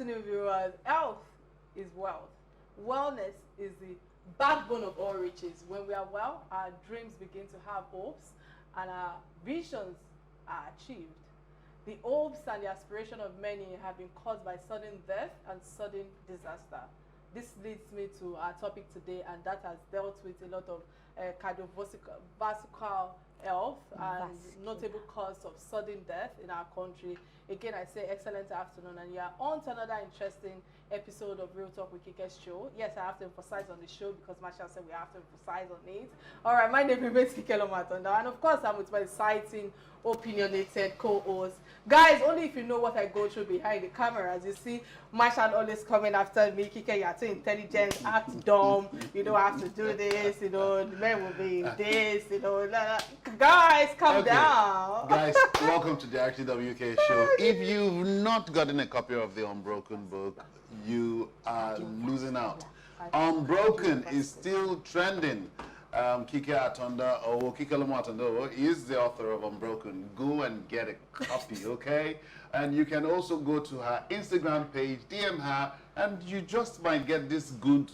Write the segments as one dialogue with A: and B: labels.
A: afternoon, viewers. Health is wealth. Wellness is the backbone of all riches. When we are well, our dreams begin to have hopes and our visions are achieved. The hopes and the aspiration of many have been caused by sudden death and sudden disaster. This leads me to our topic today, and that has dealt with a lot of cardiovascular health and notable cause of sudden death in our country. Again, I say excellent afternoon, and you are on to another interesting episode of Real Talk with Kike's show. Yes, I have to emphasize on the show because Marshall said we have to emphasize on it. All right, my name remains Kike Lomatonda, and of course, I'm with my exciting, opinionated co-host. Guys, only if you know what I go through behind the camera. As you see, Marshall always coming after me. Kike, you're too intelligent, act dumb, you don't have to do this, you know, the men will be this, you know. Guys, calm down.
B: Guys, welcome to the RTWK show. If you've not gotten a copy of the Unbroken book, you are losing out. Unbroken is still trending. Kike Atonda or Kike Lomatonda is the author of Unbroken. Go and get a copy, okay? And you can also go to her Instagram page, DM her, and you just might get this good,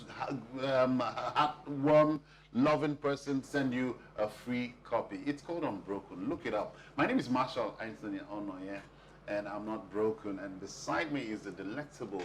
B: warm, loving person send you a free copy. It's called Unbroken. Look it up. My name is Marshall Anthony Onoye, and I'm not broken. And beside me is the delectable,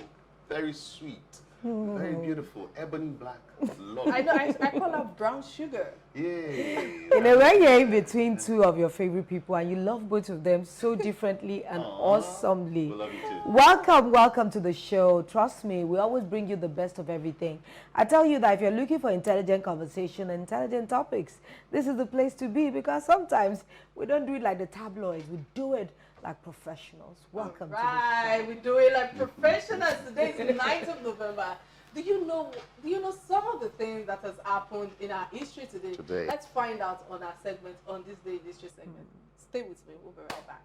B: very sweet, very beautiful, ebony black.
A: I know, I call her brown sugar.
B: Yeah.
C: You know, when you're in between two of your favorite people and you love both of them so differently and awesomely.
B: We love you too.
C: Welcome to the show. Trust me, we always bring you the best of everything. I tell you that if you're looking for intelligent conversation and intelligent topics, this is the place to be, because sometimes we don't do it like the tabloids. We do it like professionals. Welcome to the show.
A: Right, we do it like professionals. Today is the 9th of November. Do you know some of the things that has happened in our history today? Let's find out on our segment, on this day in history segment. Stay with me, we'll be right back.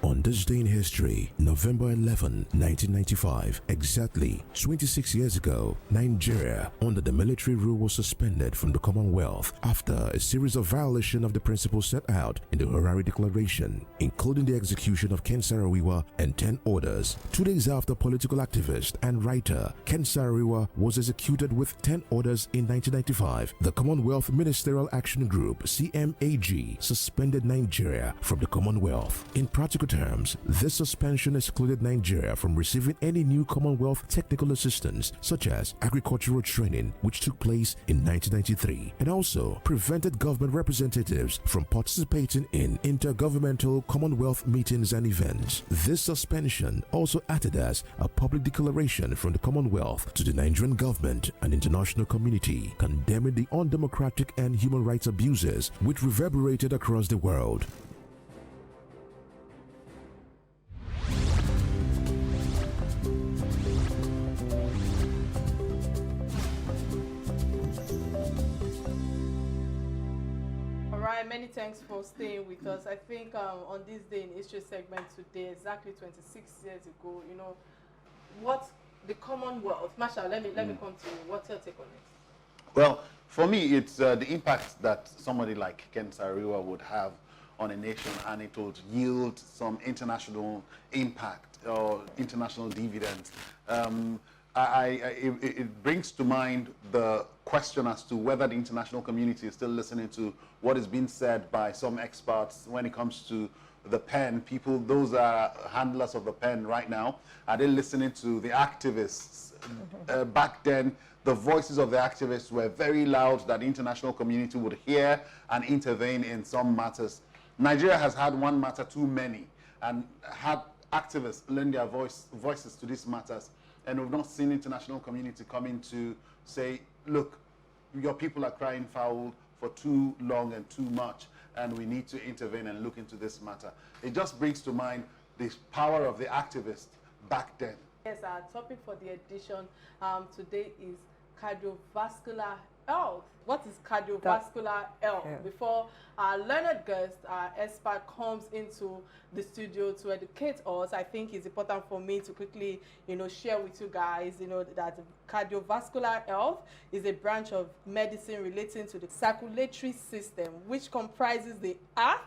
D: On this day in history, November 11, 1995, exactly 26 years ago, Nigeria, under the military rule, was suspended from the Commonwealth after a series of violations of the principles set out in the Harare Declaration, including the execution of Ken Saro-Wiwa and 10 others. 2 days after political activist and writer Ken Saro-Wiwa was executed with 10 others in 1995, the Commonwealth Ministerial Action Group, CMAG, suspended Nigeria from the Commonwealth. In practical terms, this suspension excluded Nigeria from receiving any new Commonwealth technical assistance, such as agricultural training, which took place in 1993, and also prevented government representatives from participating in intergovernmental Commonwealth meetings and events. This suspension also acted as a public declaration from the Commonwealth to the Nigerian government and international community, condemning the undemocratic and human rights abuses which reverberated across the world.
A: Many thanks for staying with us. I think on this day in history segment today, exactly 26 years ago, you know, what the Commonwealth, Marshall, let me come to you. What's your take on it?
B: Well, for me, it's the impact that somebody like Ken Saro-Wiwa would have on a nation, and it would yield some international impact or international dividends. It brings to mind the question as to whether the international community is still listening to what is being said by some experts when it comes to the pen. People, those are handlers of the pen right now, are they listening to the activists? Back then, the voices of the activists were very loud that the international community would hear and intervene in some matters. Nigeria has had one matter too many and had activists lend their voices to these matters. And we've not seen international community come in to say, look, your people are crying foul for too long and too much, and we need to intervene and look into this matter. It just brings to mind the power of the activists back then.
A: Yes, our topic for the edition today is cardiovascular health. What is cardiovascular health? Yeah. Before our learned guest, our expert, comes into the studio to educate us, I think it's important for me to quickly, share with you guys, that cardiovascular health is a branch of medicine relating to the circulatory system, which comprises the heart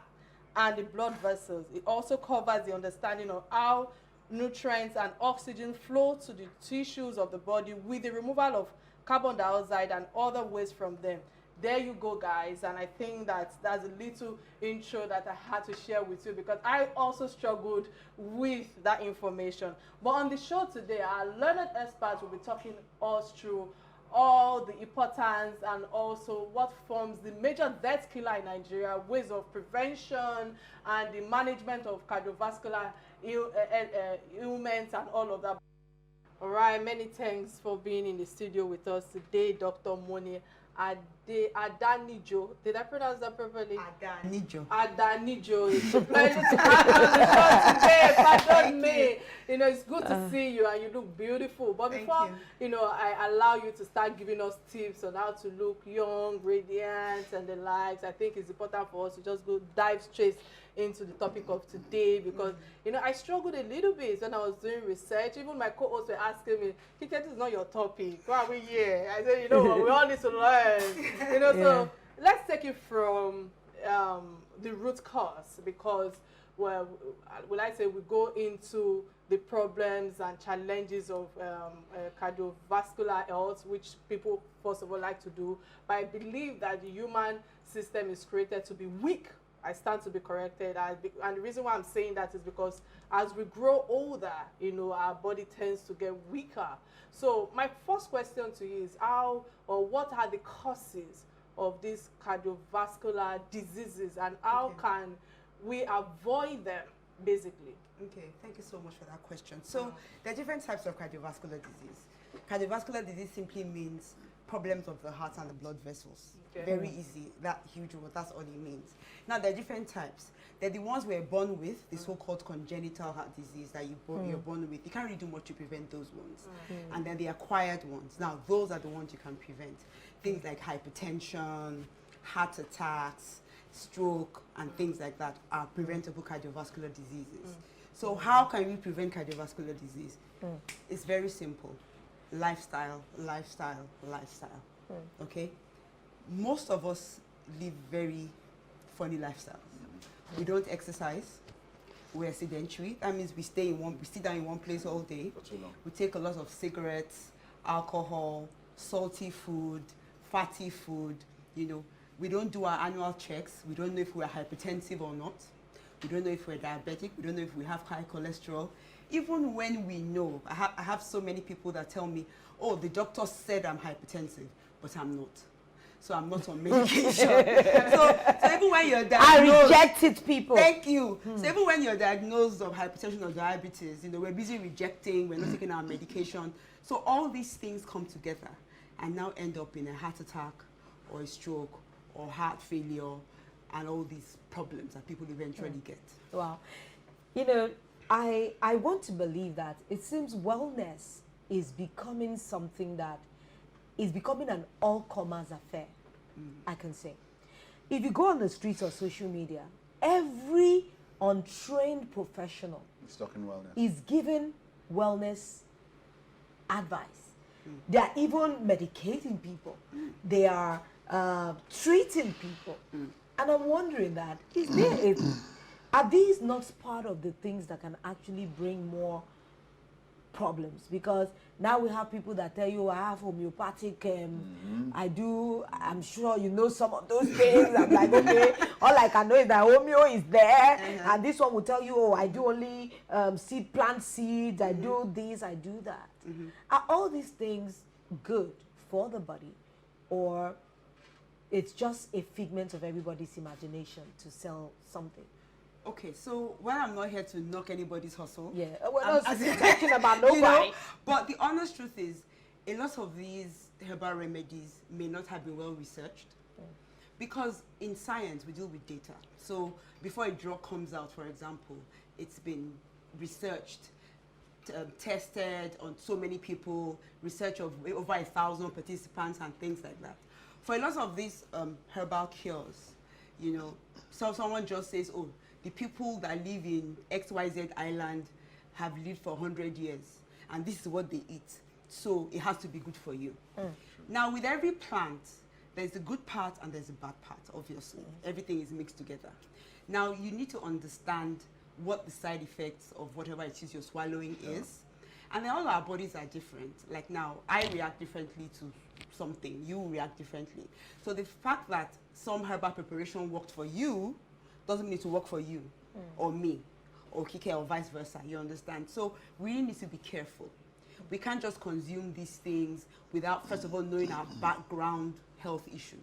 A: and the blood vessels. It also covers the understanding of how nutrients and oxygen flow to the tissues of the body with the removal of carbon dioxide and other waste from them. There you go, guys, and I think that's a little intro that I had to share with you, because I also struggled with that information. But on the show today, our learned experts will be talking us through all the importance and also what forms the major death killer in Nigeria, ways of prevention and the management of cardiovascular ailments and all of that. All right, many thanks for being in the studio with us today, Dr. Moni Adanijo. Did I pronounce that properly?
E: Adanijo.
A: Adanijo. It's a pleasure to have you on the show today. Pardon me. You know, it's good to see you, and you look beautiful. But before, you know, I allow you to start giving us tips on how to look young, radiant, and the likes, I think it's important for us to just go dive straight into the topic of today, because you know, I struggled a little bit when I was doing research. Even my co-hosts were asking me, Kike, this is not your topic, why are we here? I said, you know what, we all need to learn. You know, so let's take it from the root cause, because, well, will I say, we go into the problems and challenges of cardiovascular health, which people first of all like to do. But I believe that the human system is created to be weak. I stand to be corrected, and the reason why I'm saying that is because as we grow older, you know, our body tends to get weaker. So my first question to you is how, or what are the causes of these cardiovascular diseases, and how can we avoid them, basically?
E: Okay, thank you so much for that question. So there are different types of cardiovascular disease. Cardiovascular disease simply means problems of the heart and the blood vessels. Very easy, that huge word, that's all it means. Now there are different types. They're the ones we're born with, the so-called congenital heart disease that you're born with. You can't really do much to prevent those ones. And then the acquired ones. Now those are the ones you can prevent. Things like hypertension, heart attacks, stroke, and things like that are preventable cardiovascular diseases. So how can we prevent cardiovascular disease? It's very simple. Lifestyle, lifestyle, lifestyle. Okay? Most of us live very funny lifestyles. We don't exercise. We're sedentary. That means we sit down in one place all day.
B: For too long.
E: We take a lot of cigarettes, alcohol, salty food, fatty food. You know, we don't do our annual checks. We don't know if we're hypertensive or not. We don't know if we're diabetic. We don't know if we have high cholesterol. Even when we know, I have so many people that tell me, oh, the doctor said I'm hypertensive, but I'm not. So I'm not on medication. so even when you're diagnosed...
C: I reject it, people.
E: Thank you. So even when you're diagnosed of hypertension or diabetes, you know, we're busy rejecting, we're not taking our medication. So all these things come together and now end up in a heart attack or a stroke or heart failure and all these problems that people eventually get.
C: Wow. You know, I want to believe that it seems wellness is becoming something that is becoming an all-comers affair, I can say. If you go on the streets or social media, every untrained professional is giving wellness advice. They are even medicating people. They are treating people. And I'm wondering that, are these not part of the things that can actually bring more problems? Because now we have people that tell you, I have homeopathic, I'm sure you know some of those things. I'm like, okay, all I can know is that homeo is there, and this one will tell you, oh, I do only plant seeds, I do this, I do that. Are all these things good for the body, or it's just a figment of everybody's imagination to sell something?
E: Okay, so when I'm not here to knock anybody's hustle.
C: Yeah, we're not talking about nobody. You know,
E: but the honest truth is, a lot of these herbal remedies may not have been well researched. Because in science, we deal with data. So before a drug comes out, for example, it's been researched, tested on so many people, research of over 1,000 participants and things like that. For a lot of these herbal cures, you know, so someone just says, oh, the people that live in XYZ island have lived for 100 years, and this is what they eat. So it has to be good for you. Now, with every plant, there's a good part and there's a bad part, obviously. Everything is mixed together. Now, you need to understand what the side effects of whatever it is you're swallowing is. And then all our bodies are different. Like now, I react differently to something. You react differently. So the fact that some herbal preparation worked for you doesn't need to work for you or me or Kike or vice versa. You understand? So we really need to be careful. We can't just consume these things without, first of all, knowing our background health issues.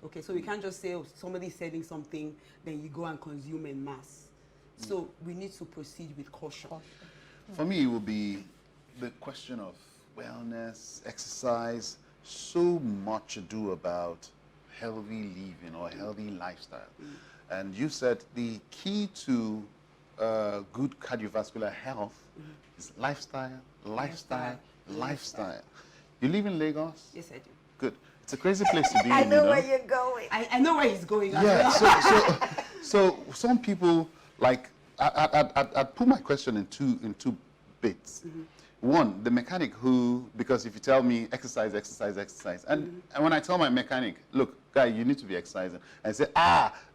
E: Okay, so we can't just say, oh, somebody's selling something, then you go and consume en masse. So we need to proceed with caution.
B: For me, it will be the question of wellness, exercise, so much ado about healthy living or healthy lifestyle. And you said the key to good cardiovascular health is lifestyle. You live in Lagos?
E: Yes, I do.
B: Good. It's a crazy place to be in.
C: I know where you're going.
E: I know where he's going.
B: Yeah, so some people, like, I'd put my question in two bits. One, the mechanic who, because if you tell me exercise, and when I tell my mechanic, look, guy, you need to be exercising, and say,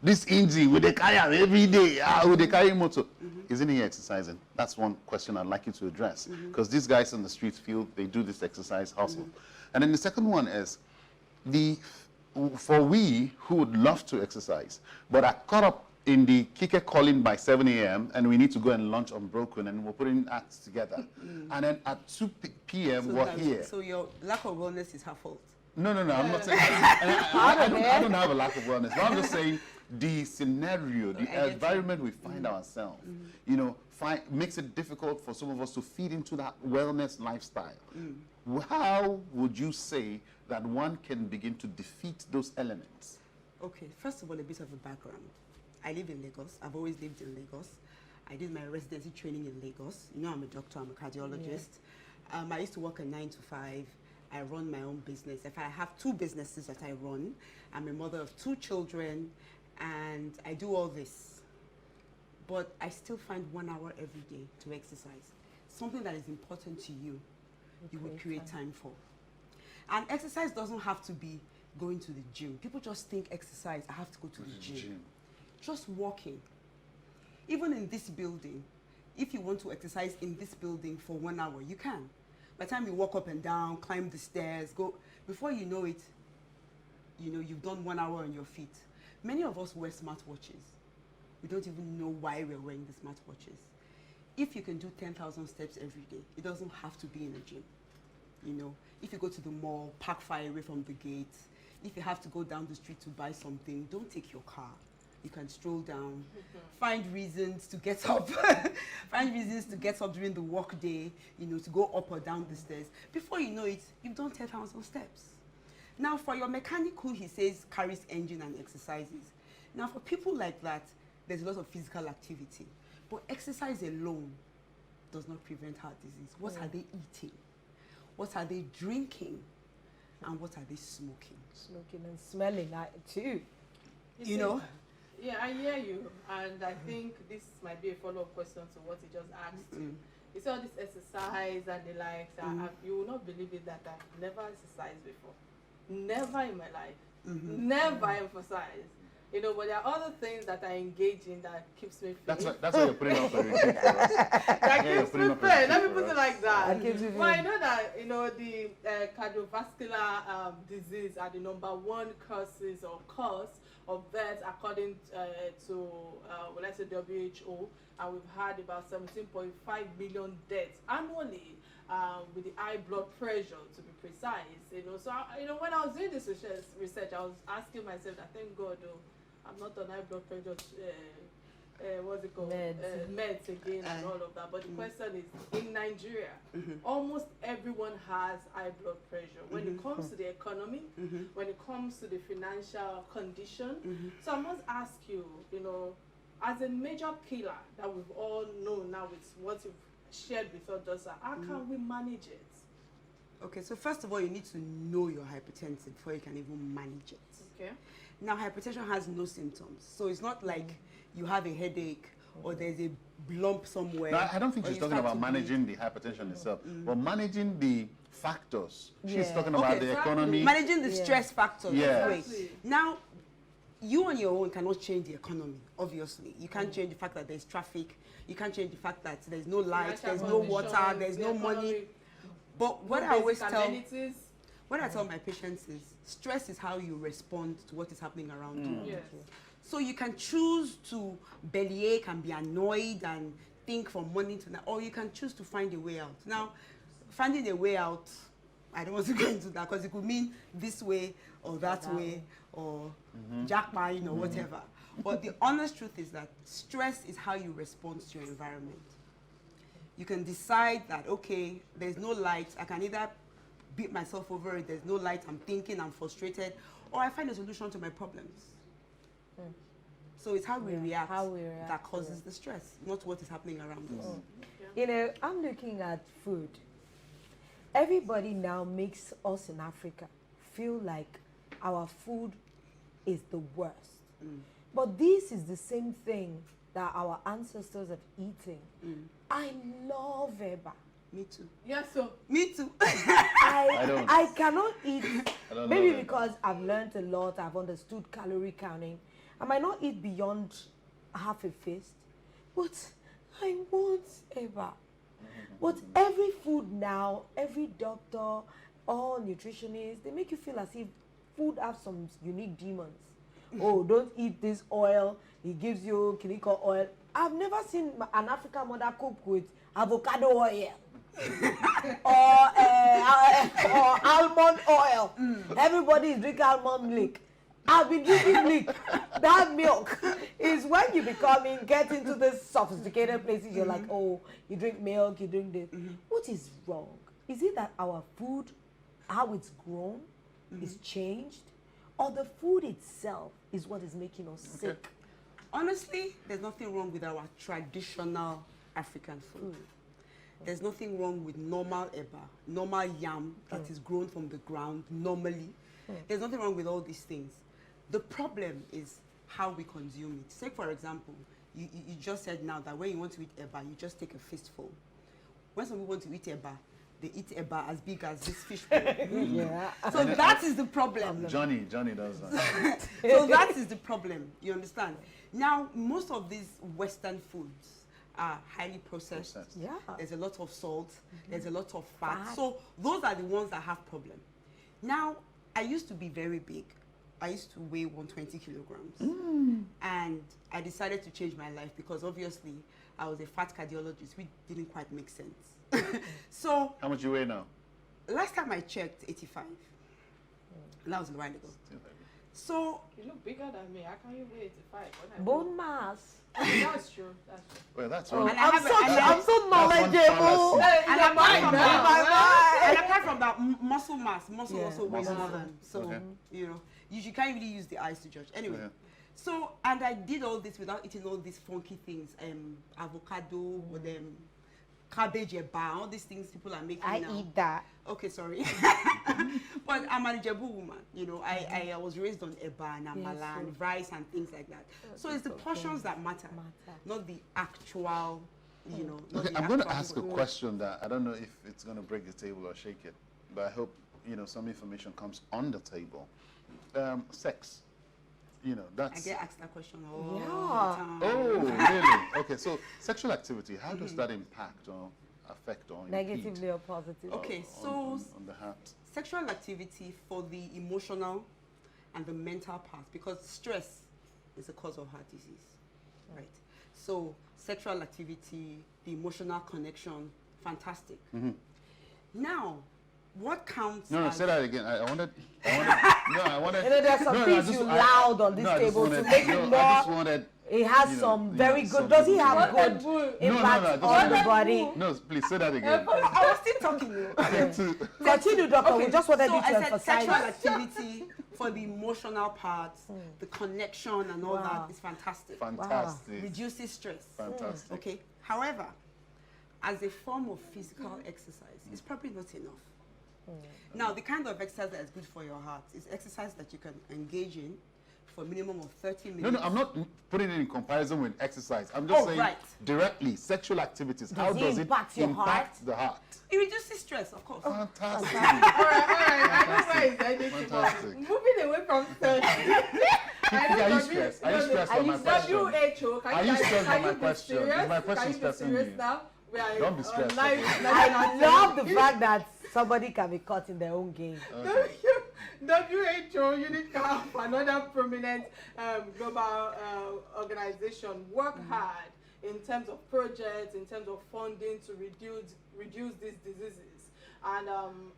B: this engine, will they carry him every day? Will they carry motor? Isn't he exercising? That's one question I'd like you to address, because these guys on the streets feel they do this exercise hustle. And then the second one is, for we who would love to exercise, but are caught up in the Kike calling by 7 a.m. and we need to go and lunch unbroken and we're putting acts together. And then at 2 p.m. we're here.
E: So your lack of wellness is her fault?
B: No, I'm not saying I don't have a lack of wellness. But I'm just saying the scenario, the environment we find ourselves, you know, makes it difficult for some of us to feed into that wellness lifestyle. How would you say that one can begin to defeat those elements?
E: Okay, first of all, a bit of a background. I live in Lagos. I've always lived in Lagos. I did my residency training in Lagos. You know, I'm a doctor, I'm a cardiologist. I used to work a 9 to 5. I run my own business. If I have 2 businesses that I run, I'm a mother of 2 children, and I do all this. But I still find 1 hour every day to exercise. Something that is important to you, you would create time for. And exercise doesn't have to be going to the gym. People just think exercise, I have to go to the gym. Just walking. Even in this building, if you want to exercise in this building for 1 hour, you can. By the time you walk up and down, climb the stairs, go, before you know it, you know, you've done 1 hour on your feet. Many of us wear smartwatches. We don't even know why we're wearing the smartwatches. If you can do 10,000 steps every day, it doesn't have to be in a gym. You know, if you go to the mall, park far away from the gate. If you have to go down the street to buy something, don't take your car. You can stroll down, find reasons to get up, find reasons to get up during the work day, you know, to go up or down the stairs. Before you know it, you've done 10,000 steps. Now, for your mechanic who he says carries engine and exercises, now for people like that, there's a lot of physical activity. But exercise alone does not prevent heart disease. What are they eating? What are they drinking? And what are they smoking?
C: Smoking and smelling too.
E: You know?
A: Yeah, I hear you, and I think this might be a follow-up question to what he just asked you. You saw this exercise and the likes, you will not believe it that I've never exercised before. Never in my life. Never emphasized. You know, but there are other things that I engage in that keeps me fit.
B: That's why you're putting up a retreat for us.
A: That keeps me fit. Let me put it like that.
C: But
A: I know that, you know, the cardiovascular disease are the #1 causes or cause of death according to, let's say, WHO, and we've had about 17.5 million deaths annually with the high blood pressure, to be precise. You know, so you know, when I was doing this research, I was asking myself, I thank God, I'm not on high blood pressure. What's it called? Meds again and all of that. But the question is, in Nigeria, almost everyone has high blood pressure when it comes to the economy, when it comes to the financial condition. So I must ask you, you know, as a major killer that we've all known now with what you've shared with us, how can we manage it?
E: Okay, so first of all, you need to know you're hypertensive before you can even manage it.
A: Okay.
E: Now, hypertension has no symptoms. So it's not like you have a headache or there's a lump somewhere.
B: No, I don't think
E: or
B: she's
E: you
B: talking
E: start
B: about
E: to bleed.
B: managing the hypertension itself, but managing the factors. She's
C: Yeah.
B: talking about the economy.
E: Managing the stress factors.
B: Yeah.
E: Wait.
A: Exactly.
E: Now, you on your own cannot change the economy, obviously. You can't change the fact that there's traffic. You can't change the fact that there's no light, there's no water, there's no money. But what I always tell my patients is, stress is how you respond to what is happening around you.
A: Yes.
E: So you can choose to bellyache and be annoyed and think from morning to night, or you can choose to find a way out. Now, finding a way out, I don't want to go into that because it could mean this way or that way or jackpine or whatever. But the honest truth is that stress is how you respond to your environment. You can decide that, okay, there's no light, I can either beat myself over it, there's no light, I'm thinking, I'm frustrated, or I find a solution to my problems. So it's how we react that causes the stress, not what is happening around us.
C: You know, I'm looking at food. Everybody now makes us in Africa feel like our food is the worst. But this is the same thing that our ancestors have eaten. I love Eba.
E: Me too.
A: Yes, so
E: Me too.
C: I cannot eat,
B: don't
C: maybe
B: know that.
C: because I've learned a lot, I've understood calorie counting. I might not eat beyond half a fist, but I want Eba. But every food now, every doctor, all nutritionists, they make you feel as if food has some unique demons. Oh, don't eat this oil, it gives you Kike oil. I've never seen an African mother cook with avocado oil. or almond oil. Everybody is drinking almond milk. I've been drinking milk. That milk is when you get into this sophisticated places. You're like, oh, you drink milk, you drink this. What is wrong? Is it that our food, how it's grown, is changed, or the food itself is what is making us sick?
E: Honestly, there's nothing wrong with our traditional African food. There's nothing wrong with normal eba, normal yam that is grown from the ground normally. There's nothing wrong with all these things. The problem is how we consume it. Say, for example, you just said now that when you want to eat eba, you just take a fistful. When some people want to eat eba, they eat eba as big as this fishbowl. So that is the problem.
B: Johnny does that.
E: So that is the problem, you understand? Now, most of these Western foods are highly processed.
C: Yeah.
E: There's a lot of salt, there's a lot of fat. So those are the ones that have problem. Now, I used to be very big. I used to weigh 120 kilograms. And I decided to change my life because obviously I was a fat cardiologist, which didn't quite make sense. So
B: How much you weigh now?
E: last time I checked, 85. That was a while ago. So
A: you look bigger than me. How can you weigh 85?
C: Bone mass.
A: That's true. That's true.
B: Well, that's
C: Oh,
B: one.
E: And I
C: I'm so knowledgeable.
E: And apart from
C: my
E: and apart from that, muscle mass, muscle also weighs
B: Muscle.
E: more than. So,
B: Okay.
E: you know, you can't really use the eyes to judge. Anyway,
B: Yeah.
E: so, and I did all this without eating all these funky things, avocado, with cabbage, eba, all these things people are making
C: I
E: now.
C: eat that.
E: Okay, sorry. But I'm an Ijebu woman, you know, I was raised on eba and amala and rice and things like that. So it's the portions that matter, not the actual, you know. not
B: Okay,
E: the
B: I'm going to
E: actual
B: ask a
E: food.
B: question that I don't know if it's going to break the table or shake it, but I hope, some information comes on the table. Sex,
E: I
B: that's...
E: get asked that question all
C: Yeah.
E: the time.
B: Oh, really? Okay, so sexual activity, how does that impact or affect or impede
C: Negatively or positively.
E: Okay, so
B: on the heart?
E: sexual activity for the emotional and the mental part, because stress is the cause of heart disease, right? So sexual activity, the emotional connection, fantastic. Now, what counts
B: No,
E: as...
B: say that again. I wanted.
C: There's some things you loud on this
B: I just
C: table
B: wanted-
C: to make it
B: I
C: more.
B: just wanted.
C: It has some very good. Does he have good impact on the body?
B: No, please say that again.
E: I was still talking to you.
C: Continue, doctor. We just wanted
E: so
C: you to
E: I said
C: emphasize.
E: sexual activity for the emotional part, the connection and all that is fantastic.
B: Fantastic.
E: Reduces stress.
B: Fantastic.
E: Okay. However, as a form of physical exercise, it's probably not enough. Now, the kind of exercise that is good for your heart is exercise that you can engage in for a minimum of 30 minutes.
B: No, I'm not putting it in comparison with exercise. I'm just saying directly, sexual activities. How does it impact the heart?
E: It reduces stress, of course.
B: Fantastic.
A: All right. I know where it's heading to, but moving away from sex.
B: Are you stressed? Are you stressed by my question?
A: WHO,
B: Are you stressed by my question? Is my question stressing you? Don't be stressed.
C: I love the fact that somebody can be caught in their own game.
B: Okay.
A: WHO, unit camp, another prominent global organization, work hard in terms of projects, in terms of funding to reduce these diseases. And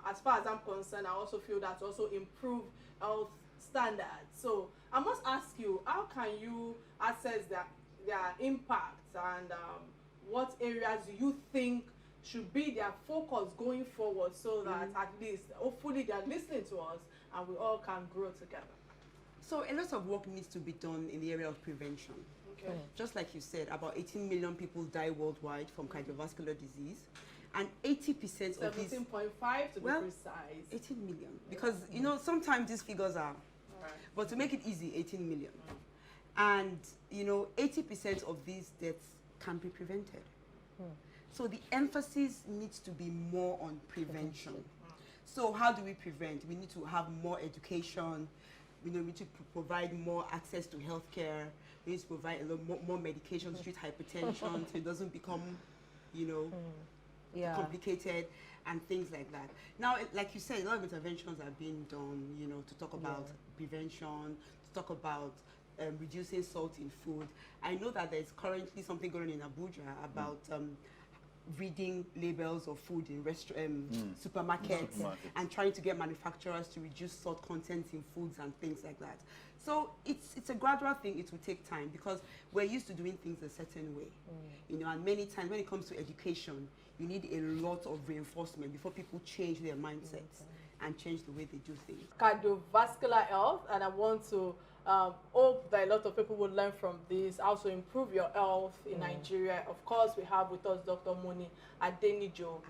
A: as far as I'm concerned, I also feel that also improve health standards. So I must ask you, how can you assess their impacts, and what areas do you think should be their focus going forward, so that at least, hopefully, they are listening to us and we all can grow together?
E: So a lot of work needs to be done in the area of prevention.
A: Okay.
E: Just like you said, about 18 million people die worldwide from cardiovascular disease, and 80% of these...
A: 17.5 to be precise.
E: 18 million. Because, you know, sometimes these figures are... But to make it easy, 18 million. And, you know, 80% of these deaths can be prevented. So the emphasis needs to be more on prevention. So how do we prevent? We need to have more education. We need to provide more access to healthcare. We need to provide a lot more medication to treat hypertension so it doesn't become, you know, complicated and things like that. Now, like you said, a lot of interventions are being done, you know, to talk about prevention, to talk about reducing salt in food. I know that there's currently something going on in Abuja about reading labels of food in supermarkets and trying to get manufacturers to reduce salt content in foods and things like that. So it's a gradual thing. It will take time because we're used to doing things a certain way, you know. And many times when it comes to education, you need a lot of reinforcement before people change their mindsets and change the way they do things.
A: Cardiovascular health, and I want to hope that a lot of people will learn from this, also improve your health in Nigeria. Of course, we have with us Dr. Moni Adenijo.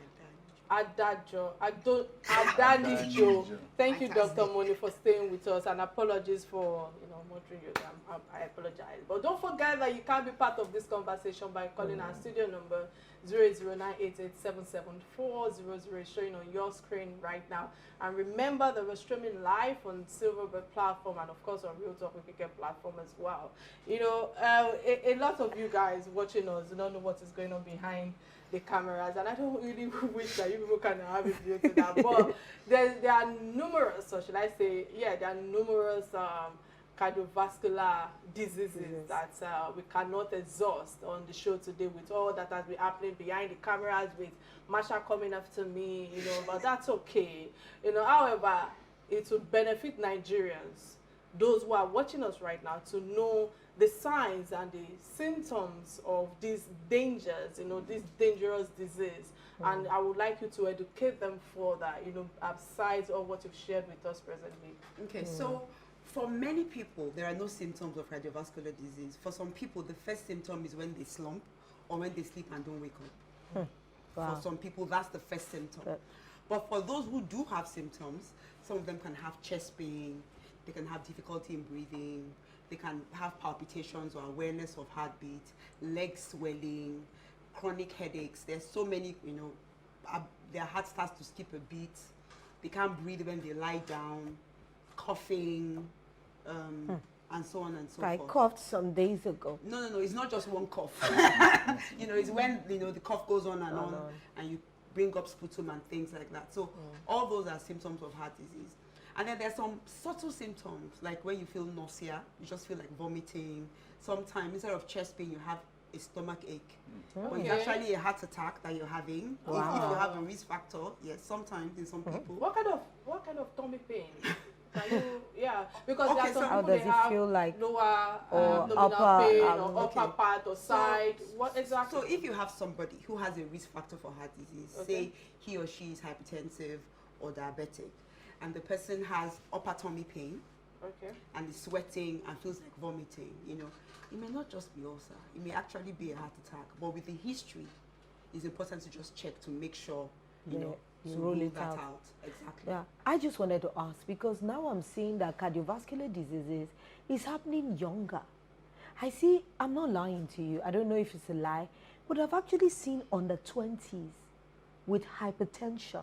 A: Adanijo. Thank you, Dr. Moni, for staying with us, and apologies for, you know, murdering you. I apologize. But don't forget that you can be part of this conversation by calling our studio number 00988774000 showing on your screen right now. And remember that we're streaming live on SelfMedication platform and of course on Real Talk with Kike platform as well. You know, a lot of you guys watching us don't know what is going on behind the cameras, and I don't really wish that you people can have a view to that. But there are numerous, or should I say, there are numerous cardiovascular diseases that we cannot exhaust on the show today with all that has been happening behind the cameras, with Masha coming after me, you know, but that's okay. You know, however, it will benefit Nigerians, those who are watching us right now, to know the signs and the symptoms of these dangers, you know, this dangerous disease. And I would like you to educate them further, you know, besides of what you've shared with us presently. Okay,
E: so for many people, there are no symptoms of cardiovascular disease. For some people, the first symptom is when they slump or when they sleep and don't wake up. Wow. For some people, that's the first symptom. But for those who do have symptoms, some of them can have chest pain, they can have difficulty in breathing, they can have palpitations or awareness of heartbeat, leg swelling, chronic headaches. There's so many, you know, their heart starts to skip a beat, they can't breathe when they lie down, coughing, and so on and so forth.
C: I coughed some days ago.
E: No, it's not just one cough. You know, it's when, you know, the cough goes on and on, and you bring up sputum and things like that. So all those are symptoms of heart disease. And then there's some subtle symptoms, like when you feel nausea, you just feel like vomiting. Sometimes instead of chest pain, you have a stomach ache. But it's actually a heart attack that you're having. Wow. If you have a risk factor, yes, sometimes in some people.
A: What kind of tummy pain? Can you, because there are some
C: how
A: people
C: does
A: they
C: it
A: have
C: feel like
A: lower
C: or
A: abdominal pain or upper part or side. What exactly?
E: So if you have somebody who has a risk factor for heart disease, say he or she is hypertensive or diabetic, and the person has upper tummy pain, and is sweating and feels like vomiting, you know, it may not just be ulcer, it may actually be a heart attack. But with the history, it's important to just check to make sure, you know,
C: You
E: to
C: roll
E: roll
C: it
E: that
C: out.
E: out. Exactly.
C: Yeah, I just wanted to ask because now I'm seeing that cardiovascular diseases is happening younger. I see, I'm not lying to you, I don't know if it's a lie, but I've actually seen under 20s with hypertension.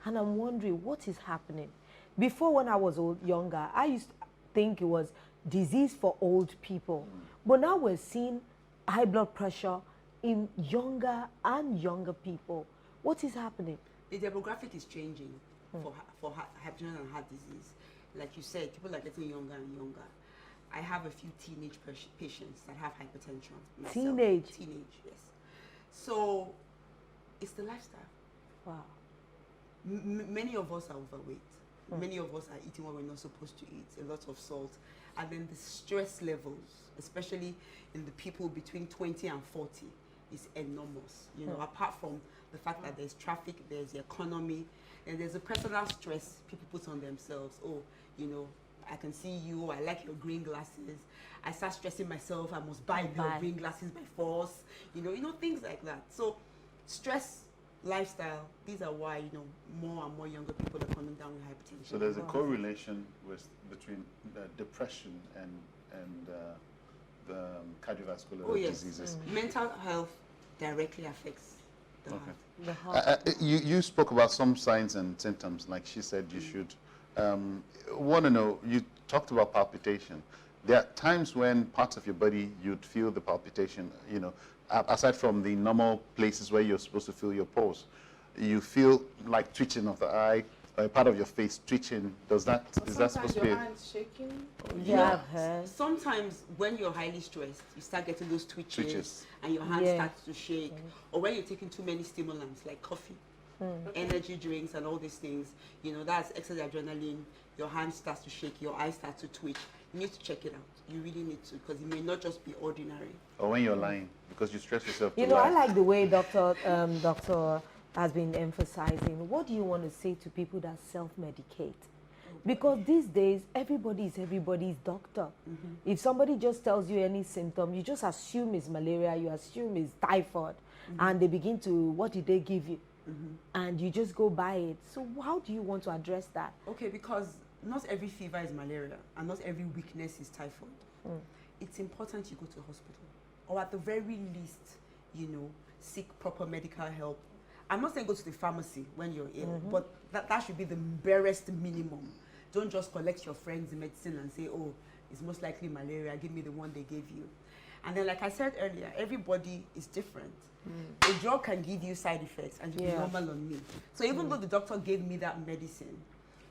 C: And I'm wondering what is happening. Before, when I was younger, I used to think it was disease for old people. But now we're seeing high blood pressure in younger and younger people. What is happening?
E: The demographic is changing for hypertension and heart disease. Like you said, people are getting younger and younger. I have a few teenage patients that have hypertension. Myself.
C: Teenage?
E: Teenage, yes. So it's the lifestyle.
C: Wow.
E: Many of us are overweight. Many of us are eating what we're not supposed to eat, a lot of salt. And then the stress levels, especially in the people between 20 and 40, is enormous. You know, apart from the fact that there's traffic, there's the economy, and there's a personal stress people put on themselves. Oh, you know, I can see you, I like your green glasses. I start stressing myself, I must buy your green glasses by force. You know, things like that. So stress, lifestyle, these are why, you know, more and more younger people are coming down with hypertension.
B: So there's a correlation between depression and the cardiovascular diseases.
E: Mental health directly affects the heart.
C: The heart.
B: You spoke about some signs and symptoms, like she said you should. Want to know, you talked about palpitation. There are times when parts of your body you'd feel the palpitation, you know, aside from the normal places where you're supposed to feel your pulse. You feel like twitching of the eye, part of your face twitching. Is that supposed to be?
A: Your hands shaking?
C: Yeah.
E: Sometimes when you're highly stressed, you start getting those twitches. And your hands start to shake. Or when you're taking too many stimulants like coffee, energy drinks and all these things, you know, that's excess adrenaline, your hand starts to shake, your eyes start to twitch. You need to check it out. You really need to, because it may not just be ordinary.
B: Or when you're lying, because you stress yourself
C: You know, I like the way Doctor has been emphasizing. What do you want to say to people that self-medicate? Because these days, everybody is everybody's doctor. If somebody just tells you any symptom, you just assume it's malaria, you assume it's typhoid, and they begin to, what did they give you? And you just go by it. So how do you want to address that?
E: Okay, because not every fever is malaria, and not every weakness is typhoid. It's important you go to hospital, or at the very least, you know, seek proper medical help. I'm not saying go to the pharmacy when you're ill, but that should be the barest minimum. Don't just collect your friend's medicine and say, oh, it's most likely malaria, give me the one they gave you. And then, like I said earlier, everybody is different. A drug can give you side effects and be normal on me. So even though the doctor gave me that medicine,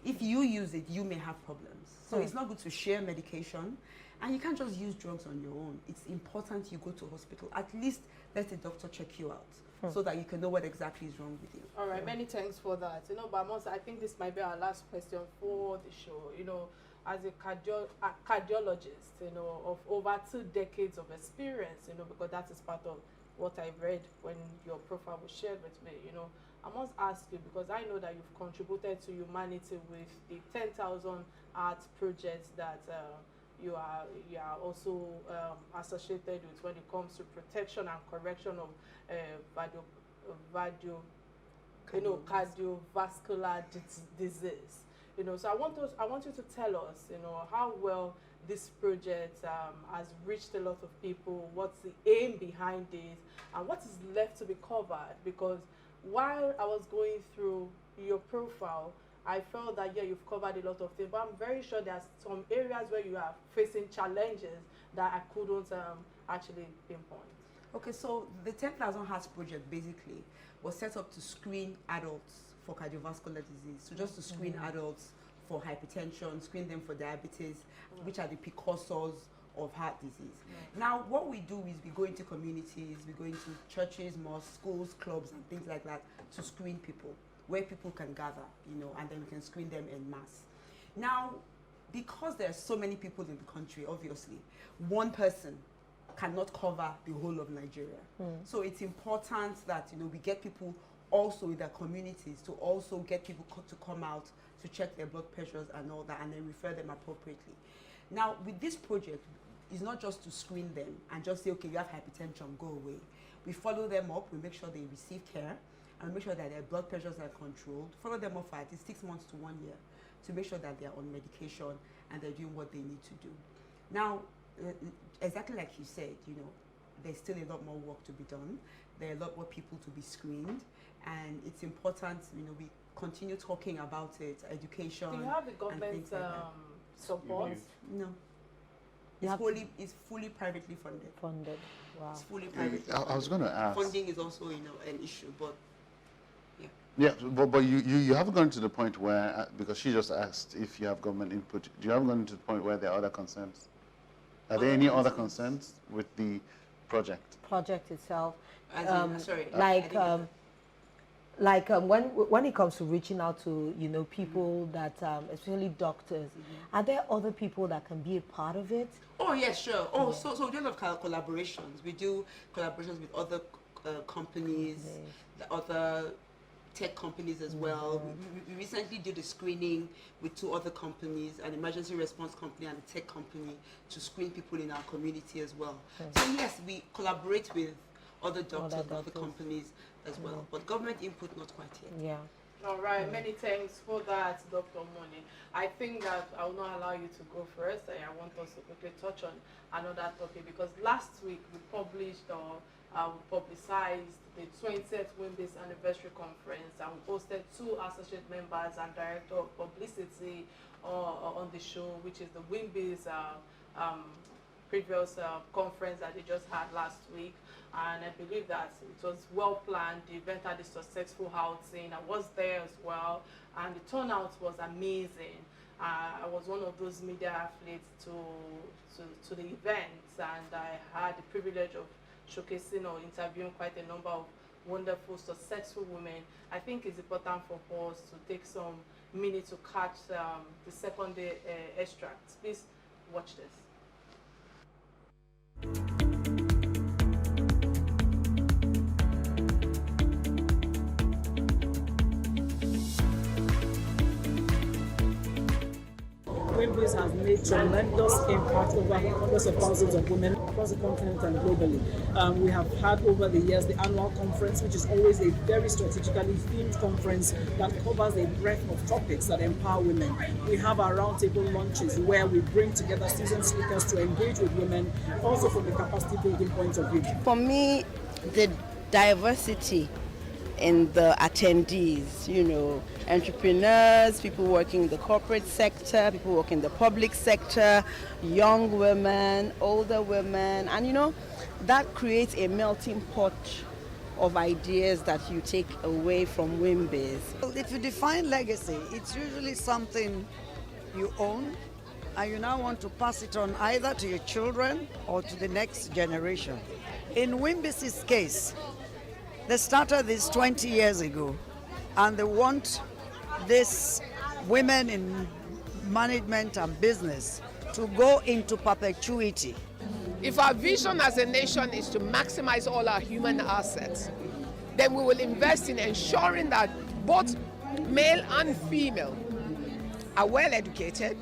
E: if you use it, you may have problems. So it's not good to share medication, and you can't just use drugs on your own. It's important you go to hospital. At least let a doctor check you out so that you can know what exactly is wrong with you.
A: All right, many thanks for that. You know, but I think this might be our last question for the show. You know, as a cardiologist, you know, of over 2 decades of experience, you know, because that is part of what I read when your profile was shared with me, you know, I must ask you, because I know that you've contributed to humanity with the 10,000 art projects that you are also associated with when it comes to protection and correction of cardiovascular disease. You know, so I want you to tell us, you know, how well this project has reached a lot of people, what's the aim behind it, and what is left to be covered. Because while I was going through your profile, I felt that, yeah, you've covered a lot of things, but I'm very sure there's some areas where you are facing challenges that I couldn't actually pinpoint.
E: Okay, so the 10,000 Hearts project basically was set up to screen adults for cardiovascular disease. So just to screen adults for hypertension, screen them for diabetes, which are the precursors of heart disease. Now, what we do is we go into communities, we go into churches, mosques, schools, clubs, and things like that to screen people, where people can gather, you know, and then we can screen them en masse. Now, because there are so many people in the country, obviously, one person cannot cover the whole of Nigeria. So it's important that, you know, we get people also in their communities to also get people to come out to check their blood pressures and all that, and then refer them appropriately. Now, with this project, it's not just to screen them and just say, okay, you have hypertension, go away. We follow them up, we make sure they receive care, and make sure that their blood pressures are controlled. Follow them up for at least 6 months to 1 year to make sure that they're on medication and they're doing what they need to do. Now, exactly like you said, you know, there's still a lot more work to be done. There are a lot more people to be screened, and it's important, you know, we continue talking about it, education.
A: Do you have the government support?
E: No. It's fully privately funded.
C: Funded. Wow.
E: It's fully privately funded.
B: I was going to ask.
E: Funding is also, you know, an issue, but yeah.
B: Yeah, but you haven't gone to the point where, because she just asked if you have government input, do you have gone to the point where there are other concerns? Are there any other concerns with the project?
C: Project itself.
E: Sorry.
C: When it comes to reaching out to, you know, people that, especially doctors, are there other people that can be a part of it?
E: Oh, yeah, sure. Oh, so we do a lot of collaborations. We do collaborations with other companies, the other tech companies as well. We recently did a screening with 2 other companies, an emergency response company and a tech company, to screen people in our community as well. So yes, we collaborate with other doctors and other companies as well, but government input not quite yet.
C: Yeah.
A: All right, many thanks for that, Dr. Moni. I think that I will not allow you to go first. I want us to quickly touch on another topic, because last week we published or publicized the 20th WIMBIS anniversary conference, and we hosted 2 associate members and director of publicity on the show, which is the WIMBIS previous conference that they just had last week. And I believe that it was well planned. The event had a successful outing. I was there as well, and the turnout was amazing. I was one of those media athletes to the event, and I had the privilege of showcasing or interviewing quite a number of wonderful, successful women. I think it's important for us to take some minutes to catch the second day extracts. Please watch this.
F: WIMBIS has made tremendous impact over hundreds of thousands of women across the continent and globally. We have had over the years the annual conference, which is always a very strategically themed conference that covers a breadth of topics that empower women. We have our roundtable lunches where we bring together seasoned speakers to engage with women, also from the capacity building point of view.
G: For me, the diversity in the attendees, you know, entrepreneurs, people working in the corporate sector, people working in the public sector, young women, older women, and you know, that creates a melting pot of ideas that you take away from WIMBIS.
H: If you define legacy, it's usually something you own and you now want to pass it on either to your children or to the next generation. In WIMBIS's case, they started this 20 years ago, and they want these women in management and business to go into perpetuity.
I: If our vision as a nation is to maximize all our human assets, then we will invest in ensuring that both male and female are well educated,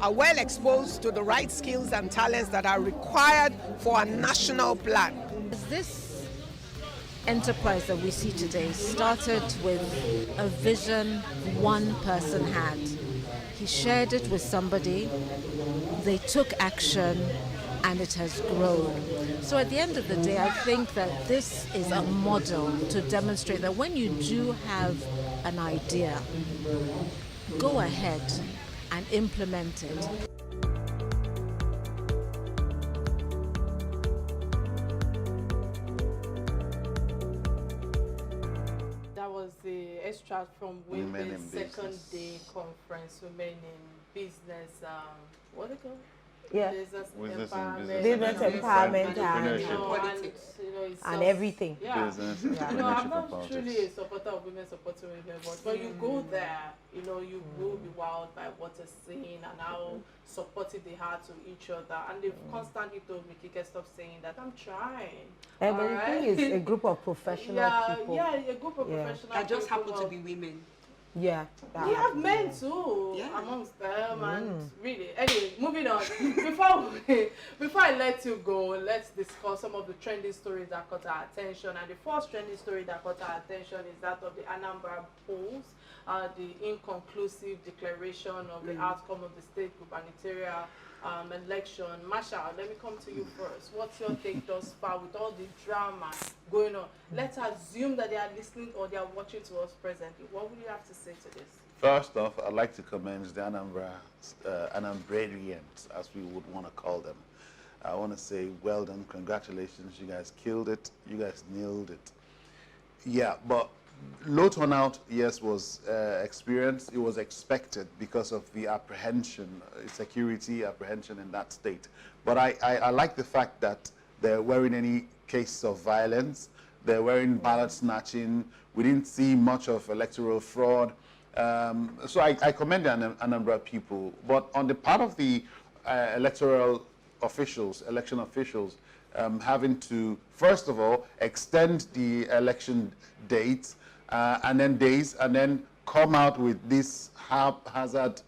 I: are well exposed to the right skills and talents that are required for a national plan.
J: This enterprise that we see today started with a vision one person had. He shared it with somebody, they took action, and it has grown. So at the end of the day, I think that this is a model to demonstrate that when you do have an idea, go ahead and implement it.
A: The extract from WIMBIS second day conference, Women in Business, what do you call it?
C: Yeah.
A: Business
C: empowerment and everything.
A: Yeah.
B: Business,
A: You know, I'm not truly a supporter of women supporting women, but when you go there, you know, you will be wowed by what is seen and how supportive they are to each other. And they've constantly told me, Kike, stop saying that. I'm trying.
C: And the thing is, a group of professional people.
A: Yeah, a group of professional
E: that just
A: people
E: happen to be women.
C: Yeah.
A: We have men too amongst them, and really. Anyway, moving on. Before I let you go, let's discuss some of the trending stories that caught our attention. And the first trending story that caught our attention is that of the Anambra polls, the inconclusive declaration of the outcome of the state gubernatorial election. Masha, let me come to you first. What's your take thus far with all the drama going on? Let's assume that they are listening or they are watching to us presently. What would you have to say to this?
B: First off, I'd like to commend the Anambrarians, as we would want to call them. I want to say well done, congratulations, you guys killed it, you guys nailed it. Yeah, but low turnout, yes, was experienced. It was expected because of the apprehension, security apprehension in that state. But I like the fact that there weren't any cases of violence. There weren't ballot snatching. We didn't see much of electoral fraud. So I commend the Anambra people. But on the part of the election officials, having to, first of all, extend the election dates and then come out with this haphazard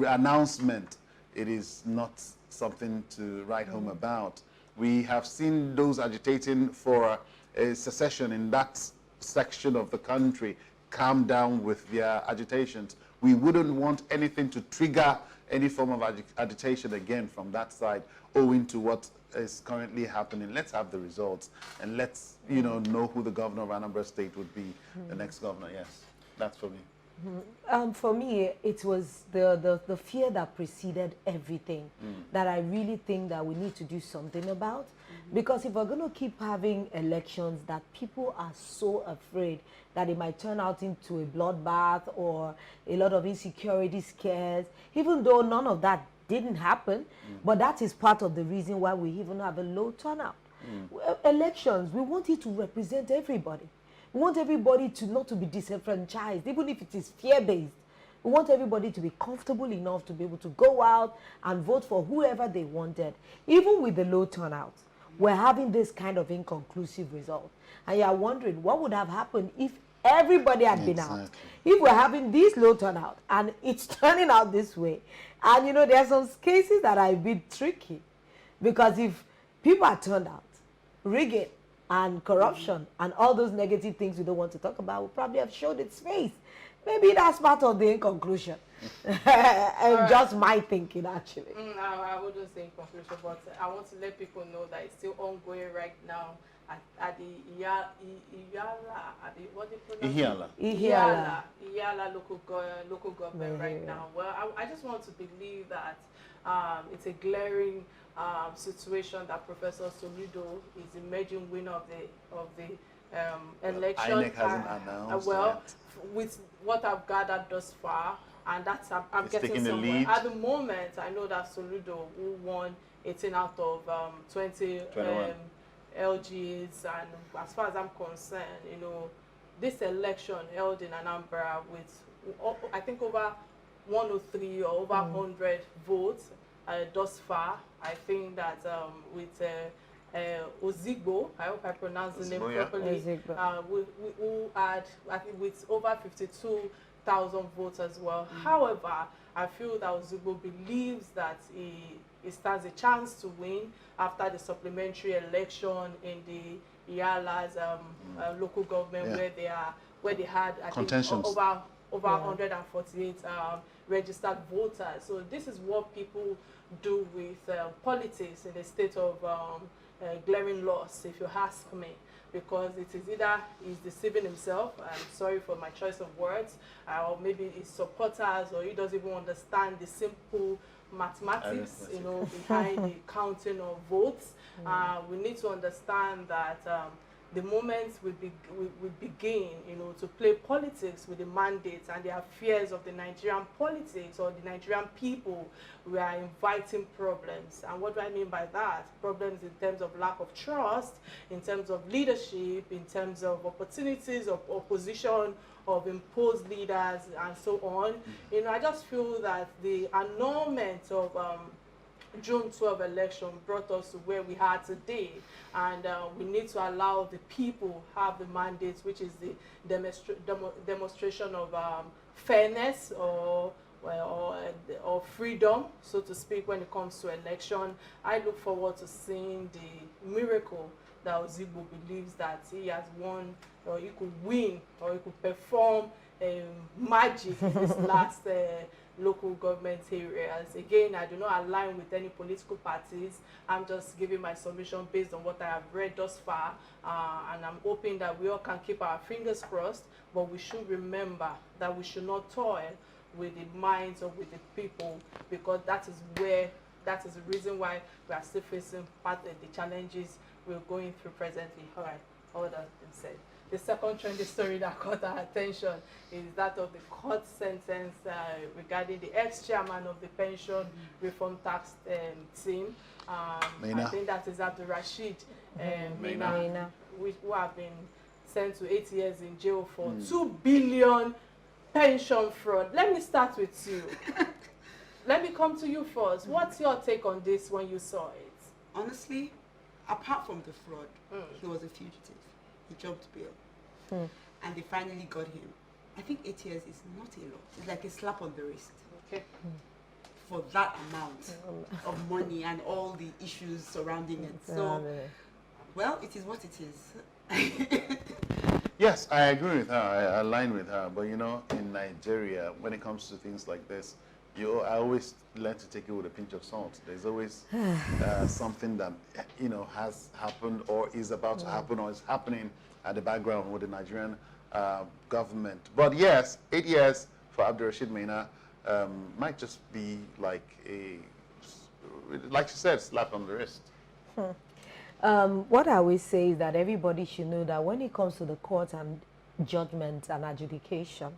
B: announcement, it is not something to write home about. We have seen those agitating for a secession in that section of the country calm down with their agitations. We wouldn't want anything to trigger any form of agitation again from that side, owing to what is currently happening. Let's have the results, and let's know who the governor of Anambra State would be, the next governor. Yes, that's for me.
C: For me, it was the fear that preceded everything that I really think that we need to do something about. Because if we're going to keep having elections that people are so afraid that it might turn out into a bloodbath or a lot of insecurity scares, even though none of that didn't happen, but that is part of the reason why we even have a low turnout. Elections, we want it to represent everybody. We want everybody not to be disenfranchised, even if it is fear-based. We want everybody to be comfortable enough to be able to go out and vote for whoever they wanted. Even with the low turnout, we're having this kind of inconclusive result. And you're wondering what would have happened if everybody had been out. If we're having this low turnout and it's turning out this way. And there are some cases that are a bit tricky. Because if people are turned out, rigging and corruption and all those negative things we don't want to talk about will probably have showed its face. Maybe that's part of the inconclusion. And just my thinking, actually.
A: I wouldn't say in conclusion, but I want to let people know that it's still ongoing right now at the Iyala local government right now. Well, I just want to believe that it's a glaring situation that Professor Soludo is emerging winner of the election.
B: INEC hasn't announced yet.
A: With what I've gathered thus far, and that's I'm getting
B: the
A: somewhere.
B: lead.
A: At the moment, I know that Soludo, who won 18 out of 20 LGs, and as far as I'm concerned, this election held in Anambra with I think over 103 or over 100 votes thus far. I think that with Ozigbo, I hope I pronounced the name properly, who had, I think, with over 52,000 votes as well. However, I feel that Ozigbo believes that he stands a chance to win after the supplementary election in the Iyala's local government, where they had, I think, over 148 registered voters. So this is what people do with politics in the state of glaring loss, if you ask me, because it is either he's deceiving himself, I'm sorry for my choice of words, or maybe his supporters, or he doesn't even understand the simple mathematics, behind the counting of votes. We need to understand that the moment we begin, to play politics with the mandates and the affairs of the Nigerian politics or the Nigerian people, we are inviting problems. And what do I mean by that? Problems in terms of lack of trust, in terms of leadership, in terms of opportunities of opposition, of imposed leaders, and so on. I just feel that the annulment of June 12 election brought us to where we are today, and we need to allow the people have the mandate, which is the demonstration of fairness or freedom, so to speak, when it comes to election. I look forward to seeing the miracle that Ozigbo believes that he has won, or he could win, or he could perform magic in this last local government areas. Again, I do not align with any political parties. I'm just giving my submission based on what I have read thus far, and I'm hoping that we all can keep our fingers crossed, but we should remember that we should not toil with the minds or with the people, because that is the reason why we are still facing part of the challenges we're going through presently. All right, all that been said. The second trendy story that caught our attention is that of the court sentence regarding the ex-chairman of the pension reform tax team.
B: Maina.
A: I think that is Abdulrasheed Maina, who have been sent to 8 years in jail for 2 billion pension fraud. Let me start with you. Let me come to you first. What's your take on this when you saw it?
E: Honestly, apart from the fraud, he was a fugitive. He jumped bail. And they finally got him. I think 8 years is not a lot. It's like a slap on the wrist.
A: Okay.
E: For that amount of money and all the issues surrounding it. So, well, it is what it is.
B: Yes, I agree with her. I align with her. But you know, in Nigeria, when it comes to things like this, I always learn to take it with a pinch of salt. There's always something that has happened or is about to happen or is happening at the background with the Nigerian government. But yes, 8 years for Abdulrasheed Maina might just be like like she said, slap on the wrist.
C: What I always say is that everybody should know that when it comes to the court and judgment and adjudication,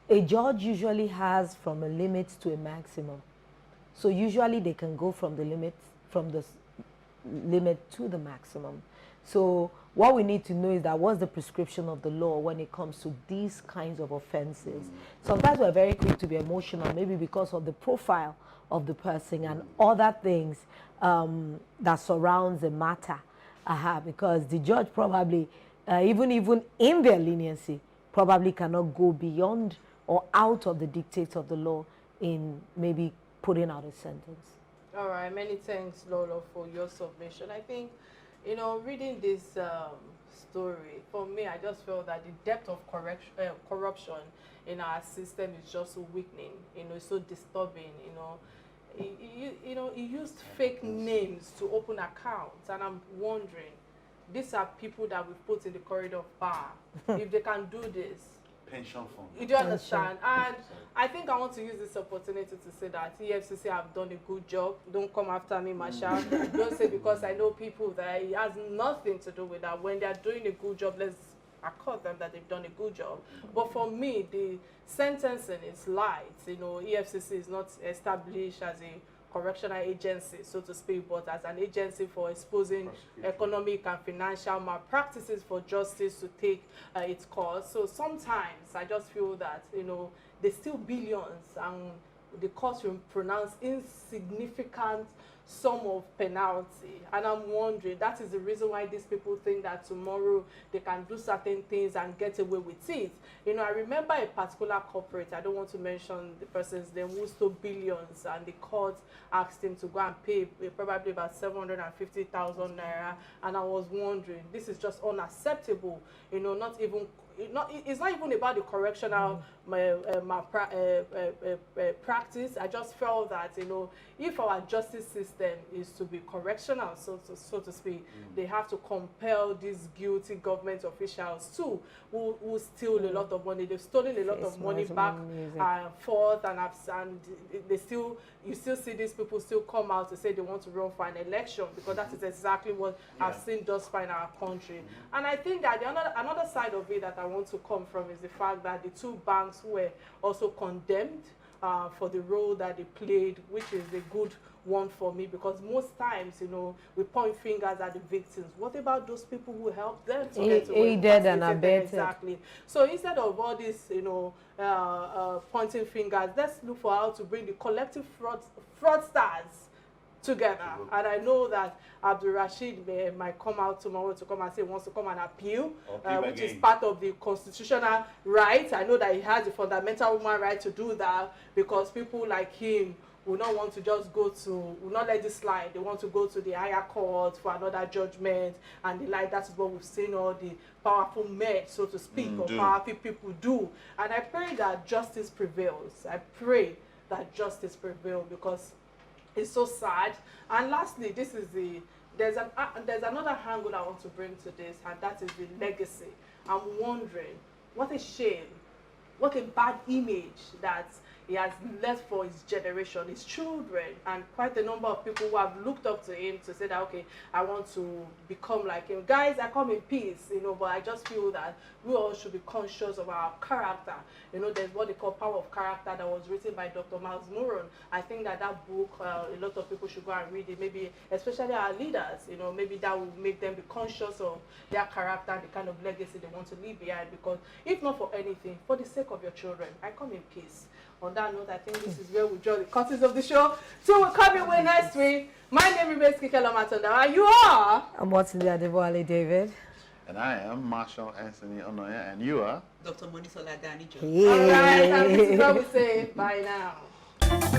C: a judge usually has from a limit to a maximum. So usually they can go from the limit to the maximum. So what we need to know is that what's the prescription of the law when it comes to these kinds of offenses. Sometimes we're very quick to be emotional, maybe because of the profile of the person and other things that surrounds the matter. Because the judge probably, even in their leniency, probably cannot go beyond or out of the dictates of the law in maybe putting out a sentence.
A: All right, many thanks, Lolo, for your submission. I think, reading this story, for me, I just felt that the depth of corruption in our system is just so weakening. It's so disturbing. He used fake names to open accounts, and I'm wondering, these are people that we put in the corridor of power. If they can do this,
B: pension fund.
A: You do understand? And I think I want to use this opportunity to say that TFCC have done a good job. Don't come after me, Masha. Don't say because I know people that it has nothing to do with that. When they are doing a good job, let's accord them that they've done a good job. But for me, the sentencing is light. EFCC is not established as a correctional agency, so to speak, but as an agency for exposing economic and financial malpractices for justice to take its course. So sometimes I just feel that, there's still billions and the court will pronounce insignificant sum of penalty. And I'm wondering, that is the reason why these people think that tomorrow they can do certain things and get away with it. I remember a particular corporate, I don't want to mention the person's name, who stole billions, and the court asked him to go and pay probably about 750,000 naira. And I was wondering, this is just unacceptable. It's not even about the correctional practice. I just felt that, if our justice system is to be correctional, so to speak, they have to compel these guilty government officials too, who steal a lot of money. They've stolen a lot of money back and forth, and you still see these people still come out to say they want to run for an election, because that is exactly what I've seen thus far in our country. And I think that another side of it that I want to come from is the fact that the two banks were also condemned for the role that they played, which is a good one for me, because most times, we point fingers at the victims. What about those people who helped them to get away?
C: Aided and abetted.
A: Exactly. So instead of all this, pointing fingers, let's look for how to bring the collective fraudsters together. And I know that Abdulrasheed might come out tomorrow to come and say he wants to come and appeal, which is part of the constitutional right. I know that he has the fundamental human right to do that, because people like him will not want to just will not let this slide. They want to go to the higher court for another judgment, and the like. That is what we've seen all the powerful men, so to speak, or powerful people do. And I pray that justice prevails. I pray that justice prevails, because it's so sad. And lastly, there's another angle I want to bring to this, and that is the legacy. I'm wondering, what a shame, what a bad image that he has left for his generation, his children, and quite a number of people who have looked up to him to say that, okay, I want to become like him. Guys, I come in peace, but I just feel that we all should be conscious of our character. There's what they call Power of Character that was written by Dr. Miles Moron. I think that book, a lot of people should go and read it, maybe especially our leaders, maybe that will make them be conscious of their character and the kind of legacy they want to leave behind, because if not for anything, for the sake of your children, I come in peace. On that note, I think this is where we draw the curtains of the show. So we'll come your way next week. My name remains Kike Lomatonda. You are?
C: I'm Watson Adewale David.
B: And I am Marshall Anthony Onoya. And you are?
E: Dr. Monisola Danijo.
A: All right, and this is what we say. Bye now.